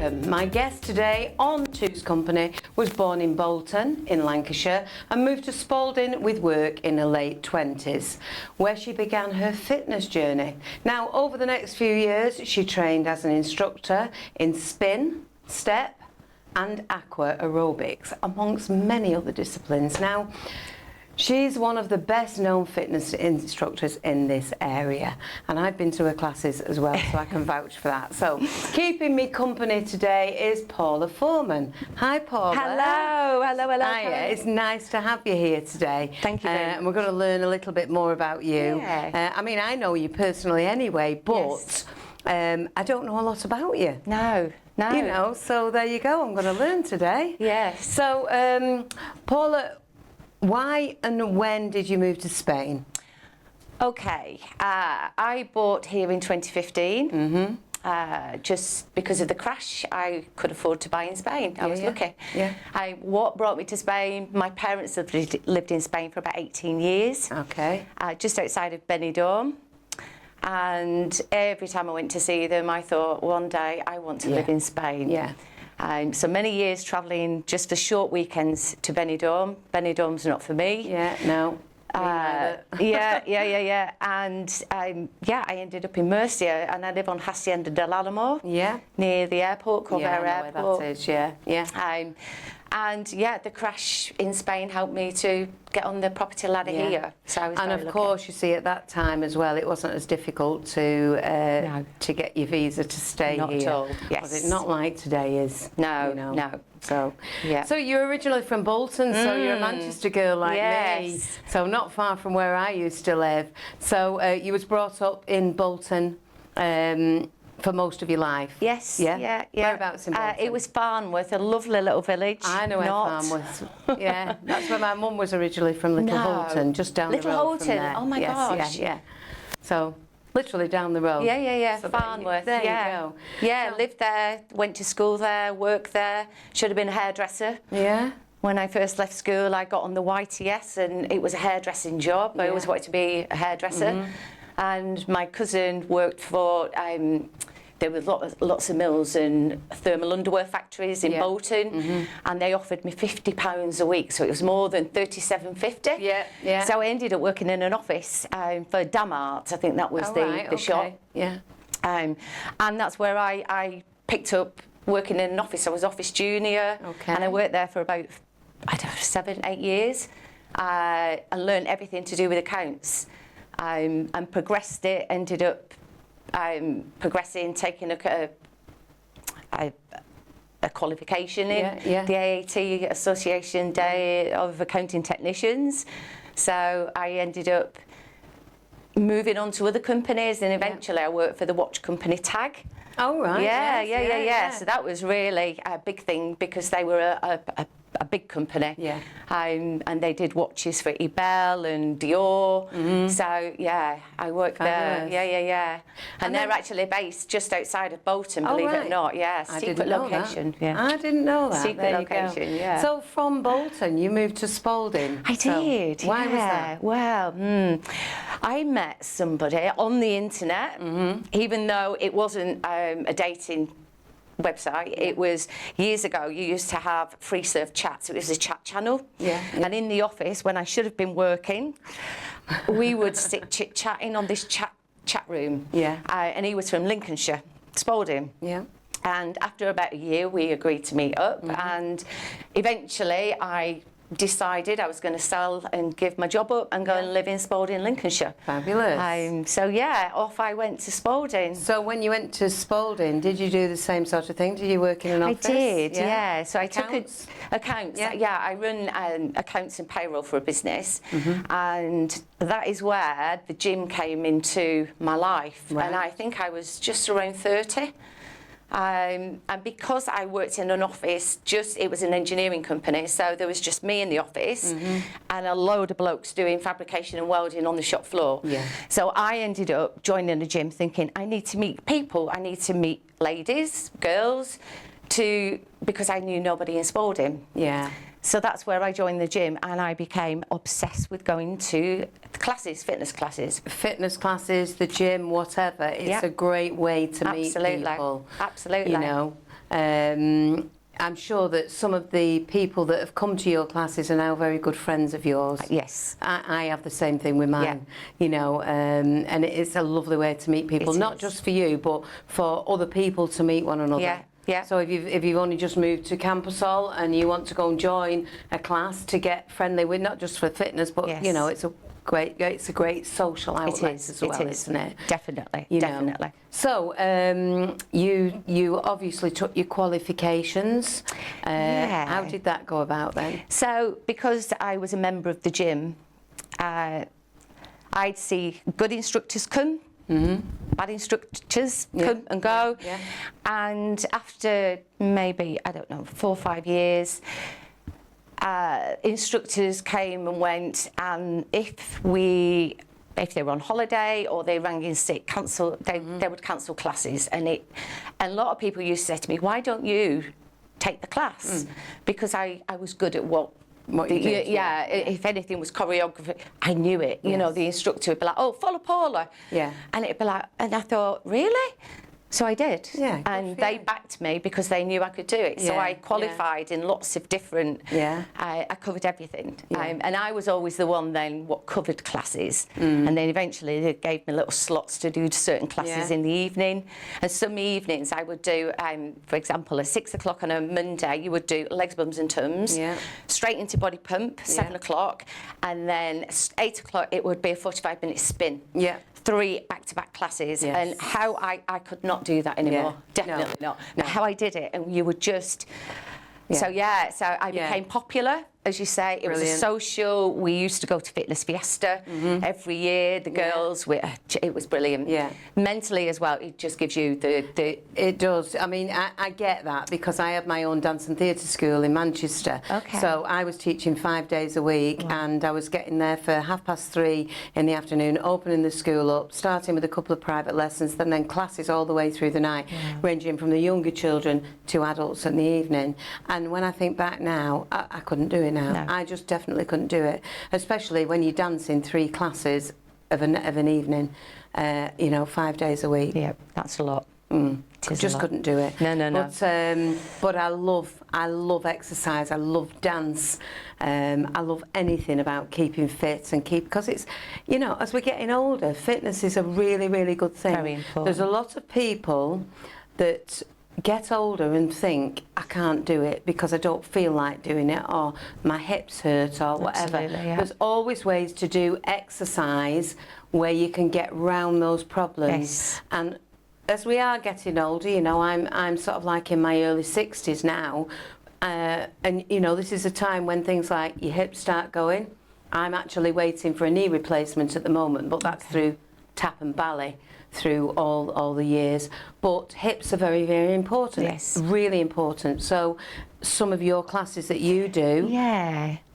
Foreman. My guest today on Two's Company was born in Bolton in Lancashire and moved to Spalding with work in her late 20s, where she began her fitness journey. Now, over the next few years, she trained as an instructor in spin, step and aqua aerobics, amongst many other disciplines. Now, she's one of the best known fitness instructors in this area, and I've been to her classes as well, so I can vouch for that. So keeping me company today is Paula Foreman. Hi Paula. Hello. Hiya. It's nice to have you here today. Thank you. And we're going to learn a little bit more about you. Yeah. I mean, I know you personally anyway, but Yes. I don't know a lot about you. No. You know, so there you go. I'm going to learn today. Yes. So, Paula, why and when did you move to Spain? Okay. I bought here in 2015. Just because of the crash, I could afford to buy in Spain. I was lucky. Yeah. What brought me to Spain? My parents have lived in Spain for about 18 years. Okay. Just outside of Benidorm. And every time I went to see them, I thought, one day I want to live in Spain. Yeah. So many years travelling just for short weekends to Benidorm. Benidorm's not for me. Yeah, no. Yeah. And I ended up in Murcia, and I live on Hacienda del Álamo. Yeah. Near the airport, Corvair Airport. Where that is, yeah. And the crash in Spain helped me to get on the property ladder here. So I was and very of lucky. course, you see, at that time as well, it wasn't as difficult to get your visa to stay Not here. at all. Yes. Was it not like today is? No, you know. no. So, Yeah. So you're originally from Bolton, so you're a Manchester girl like me. Yes. So not far from where I used to live. So you was brought up in Bolton for most of your life. Yes. Yeah. Whereabouts in Bolton? It was Farnworth, a lovely little village. I know where Farnworth. Yeah, that's where my mum was originally from. Little Holton, just down Little the road Holton. from there. Oh my gosh. Yeah. So literally down the road. Yeah. So Farnworth. There you go. Yeah, lived there, went to school there, worked there. Should have been a hairdresser. Yeah. When I first left school, I got on the YTS, and it was a hairdressing job. I always wanted to be a hairdresser. And my cousin worked for. There were lots of mills and thermal underwear factories in Bolton, and they offered me £50 a week, so it was more than $37.50. Yeah. So I ended up working in an office for Damart. I think that was the shop. Yeah. And that's where I picked up working in an office. I was office junior, and I worked there for about 7, 8 years, and learned everything to do with accounts, and progressed it. Ended up progressing, taking a qualification in the AAT Association Day of Accounting Technicians. So I ended up moving on to other companies, and eventually I worked for the watch company Tag. Oh, right. Yeah. So that was really a big thing, because they were a big company. Yeah. And they did watches for Ebel and Dior. So I worked there. Yeah. And they're actually based just outside of Bolton, believe it or not. Yeah, secret location. Yeah. I didn't know that. Secret location, yeah. So from Bolton, you moved to Spalding. I did. Why was that? Well, I met somebody on the internet, even though it wasn't a dating website. It was years ago. You used to have free serve chats. It was a chat channel. Yeah. And in the office, when I should have been working, we would sit chit-chatting on this chat room. Yeah. And he was from Lincolnshire, Spalding. Yeah. And after about a year, we agreed to meet up, and eventually I decided I was going to sell and give my job up and go and live in Spalding, Lincolnshire. Fabulous. So off I went to Spalding. So when you went to Spalding, did you do the same sort of thing? Did you work in an office? I did, yeah. So I took accounts. Yeah. Yeah, I run accounts and payroll for a business, and that is where the gym came into my life. Right. And I think I was just around 30. And because I worked in an office, it was an engineering company, so there was just me in the office and a load of blokes doing fabrication and welding on the shop floor. Yeah. So I ended up joining a gym thinking, I need to meet people, I need to meet ladies, girls, because I knew nobody in Spalding. Yeah. So that's where I joined the gym, and I became obsessed with going to classes, fitness classes. Fitness classes, the gym, whatever. It's a great way to meet people. Absolutely. You know. I'm sure that some of the people that have come to your classes are now very good friends of yours. Yes. I have the same thing with mine, you know, and it's a lovely way to meet people, not just for you, but for other people to meet one another. Yeah. Yeah. So if you've only just moved to Campersol and you want to go and join a class to get friendly with, not just for fitness, but you know, it's a great social outlet as well, isn't it? Definitely, You know. definitely. So you obviously took your qualifications. How did that go about then? So because I was a member of the gym, I'd see good instructors come, bad instructors come and go, and after maybe, I don't know, 4 or 5 years, instructors came and went, and if they were on holiday or they rang in sick, they would cancel classes, and a lot of people used to say to me, why don't you take the class? Because I was good at what you did, if anything was choreography, I knew it. You know, the instructor would be like, oh, follow Paula. Yeah. And it'd be like, and I thought, really? So I did, and they backed me because they knew I could do it. So I qualified in lots of different. I covered everything, and I was always the one then what covered classes, and then eventually they gave me little slots to do certain classes in the evening. And some evenings I would do, for example, at 6 o'clock on a Monday, you would do legs, bums, and tums, straight into body pump, 7 o'clock, and then 8 o'clock it would be a 45-minute spin. 3 back-to-back classes, and how I could not do that anymore. Definitely not. How I did it, and you would just. So I became popular, as you say. It was a social. We used to go to Fitness Fiesta every year. The girls, it was brilliant. Mentally as well, it just gives you the. It does. I mean, I get that because I have my own dance and theatre school in Manchester. So I was teaching 5 days a week, and I was getting there for 3:30 in the afternoon, opening the school up, starting with a couple of private lessons, then classes all the way through the night, ranging from the younger children to adults in the evening. And when I think back now, I couldn't do it now. No. I just definitely couldn't do it, especially when you dance in 3 classes of an evening, you know, 5 days a week. Yeah, that's a lot. Just couldn't do it. No. But I love exercise. I love dance. I love anything about keeping fit and because it's, you know, as we're getting older, fitness is a really, really good thing. Very important. There's a lot of people that get older and think, I can't do it because I don't feel like doing it, or my hips hurt, or whatever. There's always ways to do exercise where you can get round those problems. And as we are getting older, you know, I'm sort of like in my early 60s now, and you know, this is a time when things like your hips start going. I'm actually waiting for a knee replacement at the moment, but that's through tap and ballet through all the years. But hips are very, very important. Really important. So some of your classes that you do,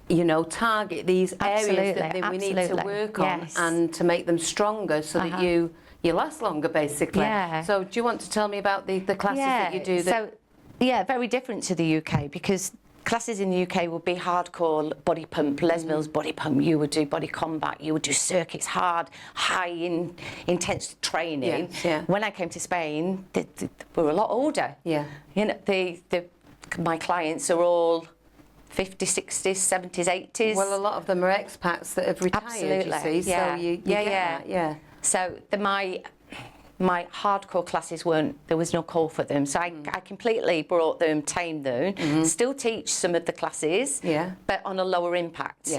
you know, target these areas that we need to work on and to make them stronger so that you last longer, basically. So do you want to tell me about the classes that you do? Very different to the UK, because classes in the UK would be hardcore body pump, Les Mills body pump. You would do body combat, you would do circuits, hard, intense training. When I came to Spain, we were a lot older. You know, my clients are all 50s, 60s, 70s, 80s. Well, a lot of them are expats that have retired, you see, so you get that, So my hardcore classes there was no call for them. So I completely brought them, tamed them, still teach some of the classes, but on a lower impact.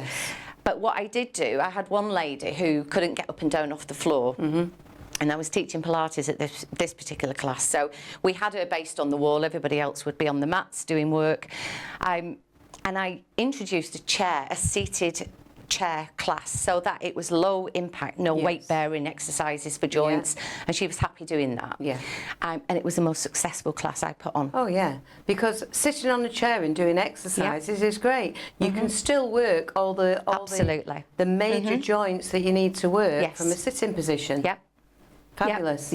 But what I did do, I had one lady who couldn't get up and down off the floor. And I was teaching Pilates at this particular class. So we had her based on the wall. Everybody else would be on the mats doing work. And I introduced a seated chair class, so that it was low impact, no weight bearing exercises for joints, and she was happy doing that. And it was the most successful class I put on. Oh yeah, because sitting on a chair and doing exercises is great. You can still work all the major joints that you need to work from a sitting position. Fabulous.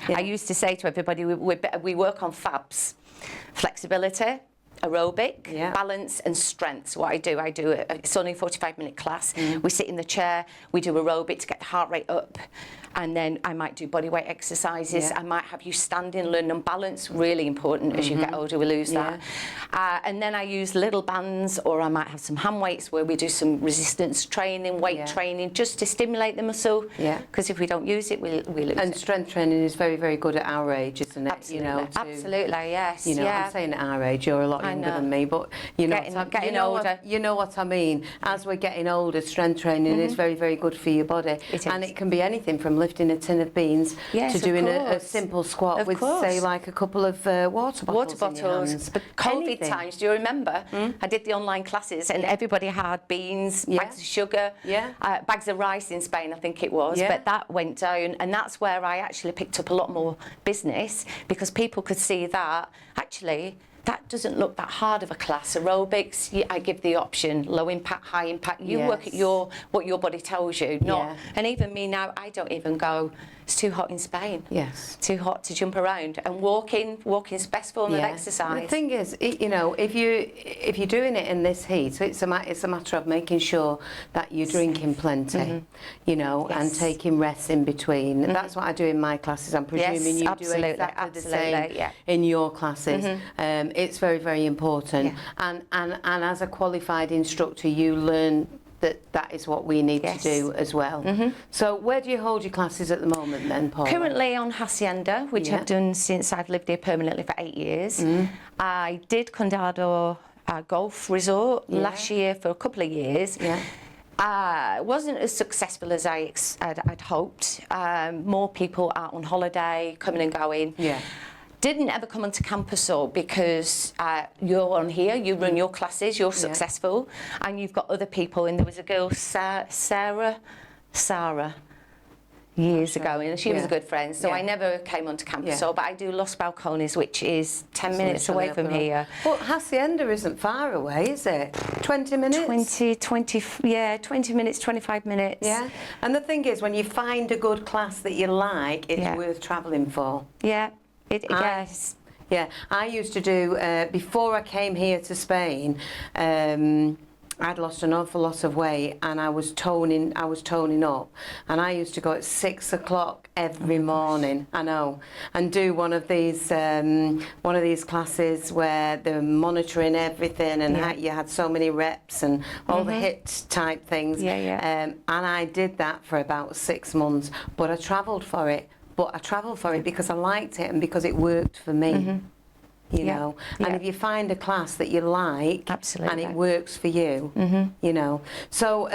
I used to say to everybody, we work on FABs: flexibility, aerobic, Yeah. balance and strength. So what I do it's only a 45-minute class. We sit in the chair, we do aerobic to get the heart rate up, and then I might do body weight exercises. Yeah. I might have you standing, learn on balance, really important. As you get older, we lose that. And then I use little bands, or I might have some hand weights where we do some resistance training, weight training, just to stimulate the muscle. Yeah. Because if we don't use it, we lose And it. strength training is very, very good at our age, isn't it? Absolutely. You know, Absolutely, yes. You know, yeah. I'm saying at our age, you're a lot younger than me, but you know, Getting older. You know what I mean. As we're getting older, strength training is very, very good for your body. It And is. it can be anything from lifting a tin of beans Yes, to of doing a course. simple squat Of with, course. say, like a couple of water bottles. Water in your bottles. hands. But COVID Anything. times, do you remember? I did the online classes and everybody had beans, bags of sugar, bags of rice in Spain, I think it was. Yeah. But that went down, and that's where I actually picked up a lot more business, because people could see that actually that doesn't look that hard of a class. Aerobics, I give the option, low impact, high impact. You work at what your body tells you. Not, and even me now, I don't even go, it's too hot in Spain. Yes. Too hot to jump around. And walking's best form of exercise. The thing is, you know, if you're doing it in this heat, it's a matter of making sure that you're drinking plenty, you know, and taking rests in between. That's what I do in my classes. I'm presuming you do exactly the same in your classes. It's very, very important. And as a qualified instructor, you learn that is what we need to do as well. So where do you hold your classes at the moment then, Paula? Currently on Hacienda, which I've done since I've lived here permanently for 8 years. I did Condado Golf Resort last year for a couple of years. Wasn't as successful as I'd hoped. More people out on holiday, coming and going. Didn't ever come onto campus though, because you're on here, you run your classes, you're successful, and you've got other people. And there was a girl, Sarah, years ago, and she was a good friend, so I never came onto campus. So, but I do Los Balcones, which is 10 minutes away from here. Well, Hacienda isn't far away, is it? 20 minutes? 20 minutes, 25 minutes. Yeah. And the thing is, when you find a good class that you like, it's worth travelling for. Yes. Yeah, I used to do, before I came here to Spain, I'd lost an awful lot of weight, and I was toning up, and I used to go at 6 o'clock every morning, I know, and do one of these classes where they're monitoring everything, and you had so many reps and all the HIIT type things. And I did that for about 6 months, but I travelled for it. Because I liked it and because it worked for me, you know. And if you find a class that you like and it works for you, you know. So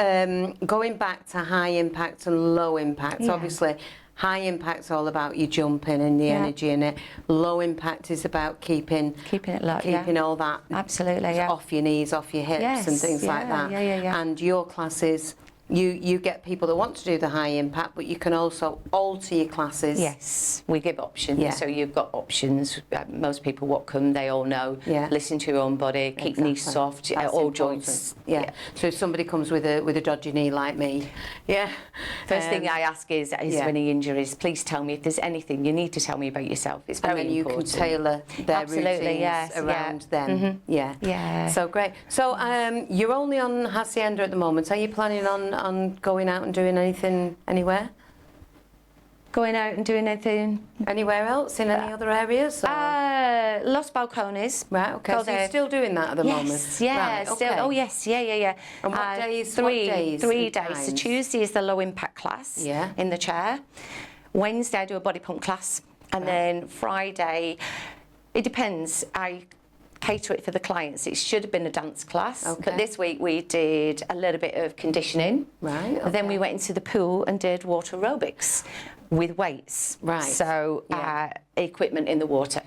going back to high impact and low impact, obviously high impact's all about you jumping and the energy in it. Low impact is about keeping it low, keeping all that off your knees, off your hips and things like that. And your classes, you get people that want to do the high impact, but you can also alter your classes. Yes, we give options. So you've got options. Most people what come, they all know. Listen to your own body, keep knees soft, all joints. So if somebody comes with a dodgy knee like me, first thing I ask is there any injuries? Please tell me if there's anything. You need to tell me about yourself. It's very important. And then you can tailor their routines around them. So great. So you're only on Hacienda at the moment. Are you planning on going out and doing anything anywhere? Going out and doing anything? Anywhere else in any other areas? Los Balcones. Right, okay. So you're still doing that at the moment? Yes, right, still. Oh, yes, yeah. And what days? Three days. So Tuesday is the low impact class in the chair. Wednesday I do a body pump class. And then Friday, it depends. I cater it for the clients. It should have been a dance class, but this week we did a little bit of conditioning. Right. Then we went into the pool and did water aerobics with weights. Right. So equipment in the water.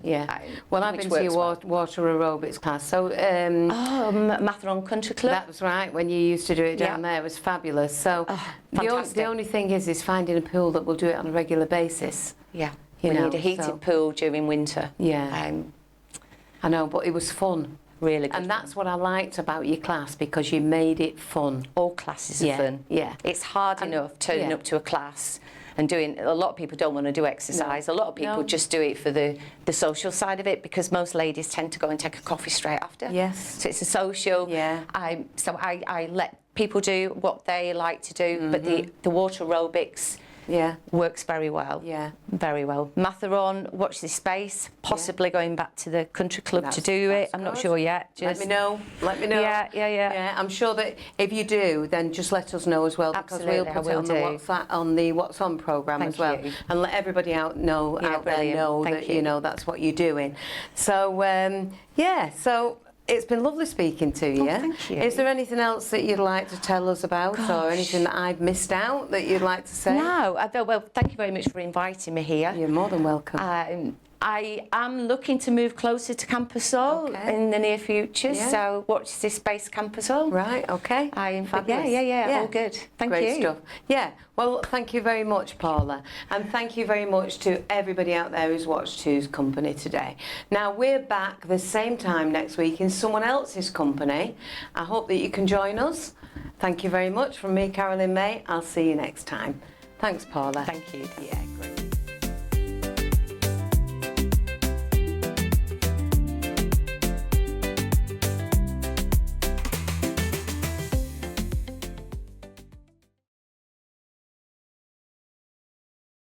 Well, I've been to your water aerobics class. So Matheron Country Club. That was right. When you used to do it down there, it was fabulous. So the only thing is finding a pool that will do it on a regular basis. We need a heated pool during winter. I know, but it was fun. Really good. And that's what I liked about your class, because you made it fun. All classes are fun. It's hard enough turning up to a class and doing. A lot of people don't want to do exercise. A lot of people just do it for the social side of it, because most ladies tend to go and take a coffee straight after. Yes. So it's a social. Yeah. I let people do what they like to do, but the water aerobics works very well. Yeah. Very well. Matharon, watch this space, possibly going back to the country club to do it. I'm not sure yet. Let me know. Let me know. Yeah. I'm sure that if you do, then just let us know as well, because Absolutely, we'll put it on the What's On programme as well, and let everybody out there know that you know that's what you're doing. So so. It's been lovely speaking to you. Thank you. Is there anything else that you'd like to tell us about, or anything that I've missed out that you'd like to say? No, well, thank you very much for inviting me here. You're more than welcome. I am looking to move closer to Campus Hall in the near future, so watch this space Campus Hall. Right, okay. Fabulous. Yeah, all good. Thank you. Great stuff. Yeah, well, thank you very much, Paula. And thank you very much to everybody out there who's watched Two's Company today. Now, we're back the same time next week in someone else's company. I hope that you can join us. Thank you very much from me, Carolyn May. I'll see you next time. Thanks, Paula. Thank you. Yeah, great.